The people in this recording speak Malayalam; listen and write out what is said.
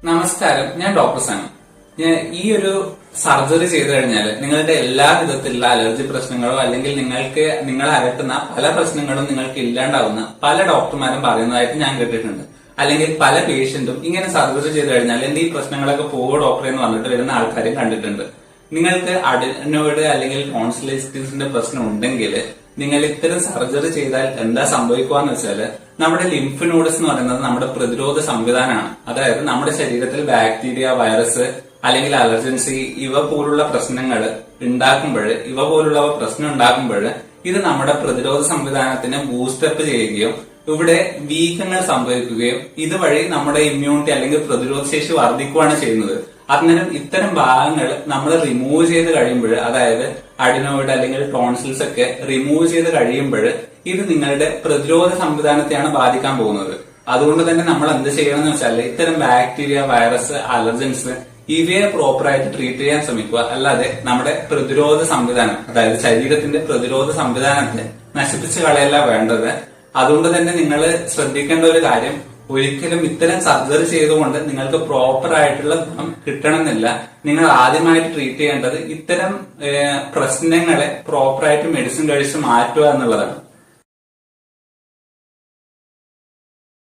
നമസ്കാരം, ഞാൻ ഡോക്ടർ സാനു. ഈ ഒരു സർജറി ചെയ്തു കഴിഞ്ഞാൽ നിങ്ങളുടെ എല്ലാ വിധത്തിലുള്ള അലർജി പ്രശ്നങ്ങളോ അല്ലെങ്കിൽ നിങ്ങളെ അകറ്റുന്ന പല പ്രശ്നങ്ങളും നിങ്ങൾക്ക് ഇല്ലാണ്ടാവുന്ന പല ഡോക്ടർമാരും പറയുന്നതായിട്ട് ഞാൻ കേട്ടിട്ടുണ്ട്. അല്ലെങ്കിൽ പല പേഷ്യന്റും ഇങ്ങനെ സർജറി ചെയ്തു കഴിഞ്ഞാൽ എന്റെ ഈ പ്രശ്നങ്ങളൊക്കെ പോവോ ഡോക്ടറെ എന്ന് പറഞ്ഞിട്ട് വരുന്ന ആൾക്കാരും കണ്ടിട്ടുണ്ട്. നിങ്ങൾക്ക് അഡിനോയിഡ് അല്ലെങ്കിൽ ടോൺസിലൈറ്റിസിന്റെ പ്രശ്നം ഉണ്ടെങ്കിൽ നിങ്ങൾ ഇത്തരം സർജറി ചെയ്താൽ എന്താ സംഭവിക്കുകയെന്ന് വെച്ചാല് നമ്മുടെ ലിംഫ് നോഡ്സ് എന്ന് പറയുന്നത് നമ്മുടെ പ്രതിരോധ സംവിധാനമാണ്. അതായത് നമ്മുടെ ശരീരത്തിൽ ബാക്ടീരിയ, വൈറസ് അല്ലെങ്കിൽ അലർജൻസി ഇവ പോലുള്ള പ്രശ്നങ്ങൾ ഉണ്ടാക്കുമ്പോൾ ഇത് നമ്മുടെ പ്രതിരോധ സംവിധാനത്തിനെ ബൂസ്റ്റപ്പ് ചെയ്യുകയും ഇവിടെ വീക്കങ്ങൾ സംഭവിക്കുകയും ഇതുവഴി നമ്മുടെ ഇമ്മ്യൂണിറ്റി അല്ലെങ്കിൽ പ്രതിരോധ ശേഷി വർദ്ധിക്കുകയാണ് ചെയ്യുന്നത്. അന്നേരം ഇത്തരം ഭാഗങ്ങൾ നമ്മൾ റിമൂവ് ചെയ്ത് കഴിയുമ്പോൾ, അതായത് അഡിനോയിഡ് അല്ലെങ്കിൽ ടോൺസിൽസ് ഒക്കെ റിമൂവ് ചെയ്ത് കഴിയുമ്പോൾ ഇത് നിങ്ങളുടെ പ്രതിരോധ സംവിധാനത്തെയാണ് ബാധിക്കാൻ പോകുന്നത്. അതുകൊണ്ട് തന്നെ നമ്മൾ എന്ത് ചെയ്യണമെന്ന് വെച്ചാൽ ഇത്തരം ബാക്ടീരിയ, വൈറസ്, അലർജൻസ് ഇവയെ പ്രോപ്പറായിട്ട് ട്രീറ്റ് ചെയ്യാൻ ശ്രമിക്കുക. അല്ലാതെ നമ്മുടെ പ്രതിരോധ സംവിധാനം, അതായത് ശരീരത്തിന്റെ പ്രതിരോധ സംവിധാനത്തെ നശിപ്പിച്ച് കളയല്ല വേണ്ടത്. അതുകൊണ്ട് തന്നെ നിങ്ങൾ ശ്രദ്ധിക്കേണ്ട ഒരു കാര്യം, ഒരിക്കലും ഇത്തരം സർജറി ചെയ്തുകൊണ്ട് നിങ്ങൾക്ക് പ്രോപ്പർ ആയിട്ടുള്ള ഗുണം കിട്ടണമെന്നില്ല. നിങ്ങൾ ആദ്യമായിട്ട് ട്രീറ്റ് ചെയ്യേണ്ടത് ഇത്തരം പ്രശ്നങ്ങളെ പ്രോപ്പറായിട്ട് മെഡിസിൻ കഴിച്ച് മാറ്റുക എന്നുള്ളതാണ്.